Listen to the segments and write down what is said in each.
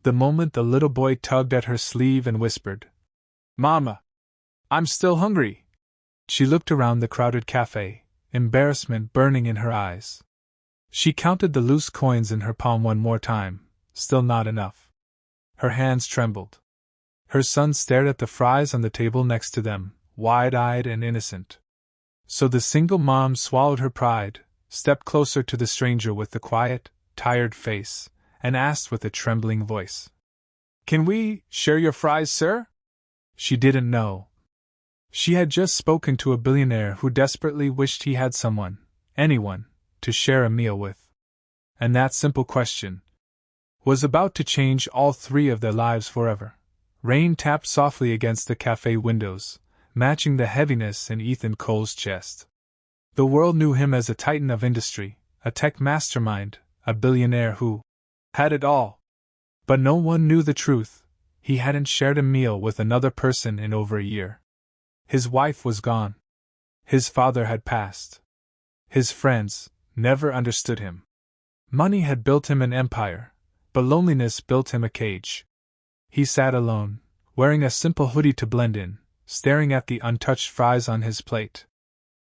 The moment the little boy tugged at her sleeve and whispered, "Mama, I'm still hungry." She looked around the crowded cafe, embarrassment burning in her eyes. She counted the loose coins in her palm one more time, still not enough. Her hands trembled. Her son stared at the fries on the table next to them, wide-eyed and innocent. So the single mom swallowed her pride, stepped closer to the stranger with the quiet, tired face, and asked with a trembling voice, "Can we share your fries, sir?" She didn't know. She had just spoken to a billionaire who desperately wished he had someone, anyone, to share a meal with. And that simple question was about to change all three of their lives forever. Rain tapped softly against the cafe windows, matching the heaviness in Ethan Cole's chest. The world knew him as a titan of industry, a tech mastermind, a billionaire who had it all. But no one knew the truth: he hadn't shared a meal with another person in over a year. His wife was gone. His father had passed. His friends never understood him. Money had built him an empire, but loneliness built him a cage. He sat alone, wearing a simple hoodie to blend in, staring at the untouched fries on his plate.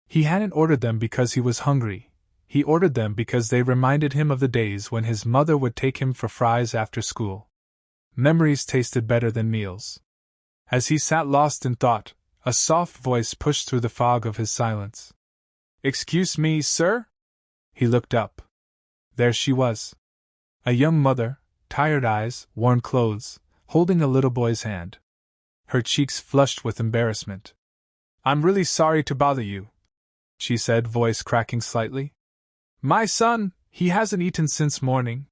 He hadn't ordered them because he was hungry. He ordered them because they reminded him of the days when his mother would take him for fries after school. Memories tasted better than meals. As he sat lost in thought, a soft voice pushed through the fog of his silence. "Excuse me, sir?" He looked up. There she was. A young mother, tired eyes, worn clothes, holding a little boy's hand. Her cheeks flushed with embarrassment. "I'm really sorry to bother you," she said, voice cracking slightly. "My son, he hasn't eaten since morning.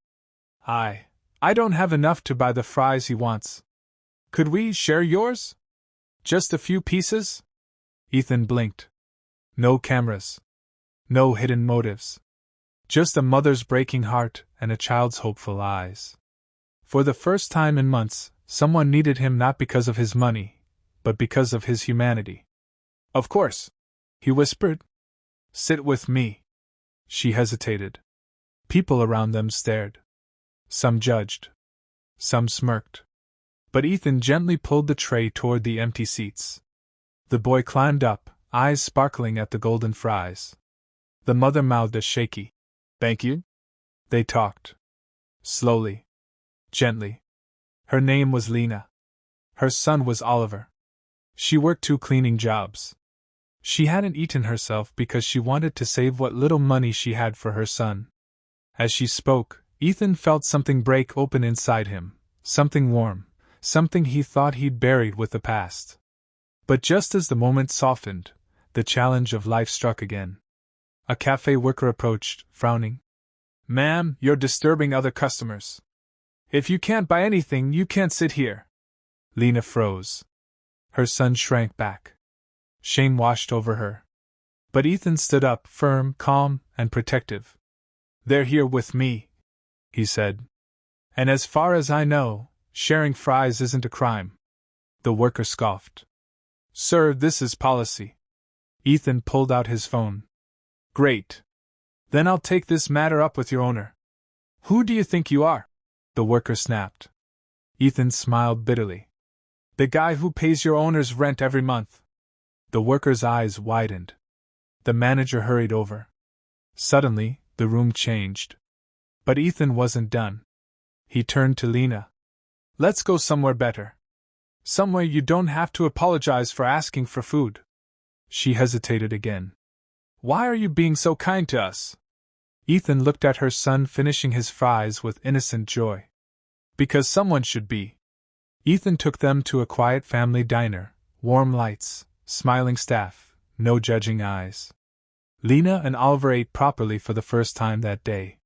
I don't have enough to buy the fries he wants. Could we share yours? Just a few pieces?" Ethan blinked. No cameras. No hidden motives. Just a mother's breaking heart and a child's hopeful eyes. For the first time in months, someone needed him not because of his money, but because of his humanity. "Of course," he whispered. "Sit with me." She hesitated. People around them stared. Some judged. Some smirked. But Ethan gently pulled the tray toward the empty seats. The boy climbed up, eyes sparkling at the golden fries. The mother mouthed a shaky, "Thank you." They talked. Slowly. Gently. Her name was Lena. Her son was Oliver. She worked 2 cleaning jobs. She hadn't eaten herself because she wanted to save what little money she had for her son. As she spoke, Ethan felt something break open inside him, something warm, something he thought he'd buried with the past. But just as the moment softened, the challenge of life struck again. A cafe worker approached, frowning. "Ma'am, you're disturbing other customers. If you can't buy anything, you can't sit here." Lena froze. Her son shrank back. Shame washed over her. But Ethan stood up, firm, calm, and protective. "They're here with me," he said. "And as far as I know, sharing fries isn't a crime." The worker scoffed. "Sir, this is policy." Ethan pulled out his phone. "Great. Then I'll take this matter up with your owner." "Who do you think you are?" the worker snapped. Ethan smiled bitterly. "The guy who pays your owner's rent every month." The worker's eyes widened. The manager hurried over. Suddenly, the room changed. But Ethan wasn't done. He turned to Lena. "Let's go somewhere better. Somewhere you don't have to apologize for asking for food." She hesitated again. "Why are you being so kind to us?" Ethan looked at her son finishing his fries with innocent joy. "Because someone should be." Ethan took them to a quiet family diner, warm lights, smiling staff, no judging eyes. Lena and Oliver ate properly for the first time that day.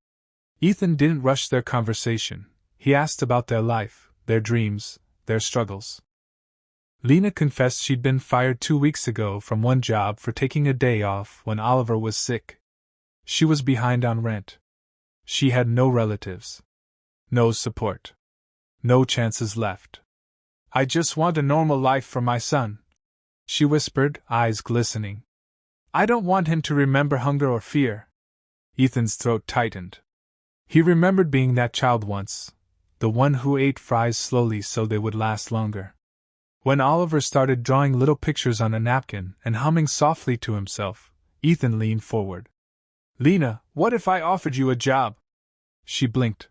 Ethan didn't rush their conversation. He asked about their life, their dreams, their struggles. Lena confessed she'd been fired 2 weeks ago from one job for taking a day off when Oliver was sick. She was behind on rent. She had no relatives. No support. No chances left. "I just want a normal life for my son," she whispered, eyes glistening. "I don't want him to remember hunger or fear." Ethan's throat tightened. He remembered being that child once, the one who ate fries slowly so they would last longer. When Oliver started drawing little pictures on a napkin and humming softly to himself, Ethan leaned forward. Lena, what if I offered you a job? She blinked.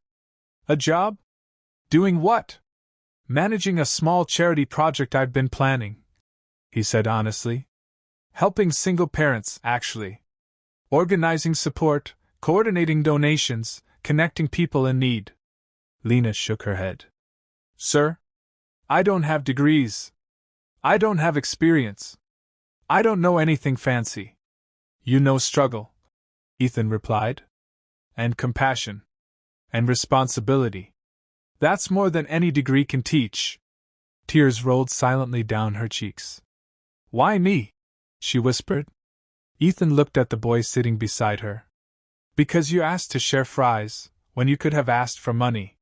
A job? Doing what? Managing a small charity project I've been planning, he said honestly. Helping single parents, actually. Organizing support, coordinating donations, connecting people in need. Lena shook her head. Sir? I don't have degrees. I don't have experience. I don't know anything fancy. You know struggle, Ethan replied. And compassion. And responsibility. That's more than any degree can teach. Tears rolled silently down her cheeks. Why me? She whispered. Ethan looked at the boy sitting beside her. Because you asked to share fries, when you could have asked for money.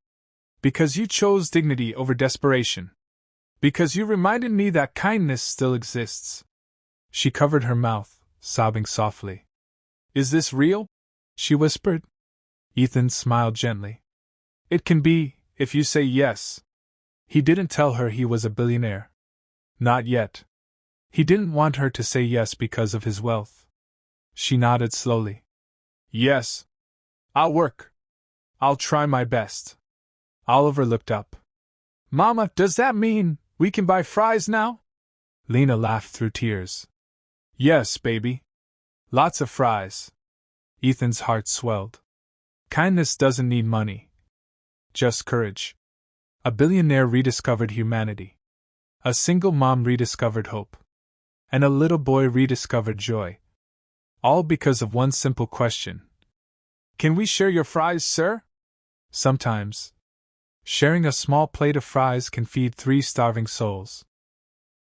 Because you chose dignity over desperation. Because you reminded me that kindness still exists. She covered her mouth, sobbing softly. Is this real? She whispered. Ethan smiled gently. It can be, if you say yes. He didn't tell her he was a billionaire. Not yet. He didn't want her to say yes because of his wealth. She nodded slowly. Yes. I'll work. I'll try my best. Oliver looked up. Mama, does that mean we can buy fries now? Lena laughed through tears. Yes, baby. Lots of fries. Ethan's heart swelled. Kindness doesn't need money. Just courage. A billionaire rediscovered humanity. A single mom rediscovered hope. And a little boy rediscovered joy. All because of one simple question. Can we share your fries, sir? Sometimes. Sharing a small plate of fries can feed 3 starving souls.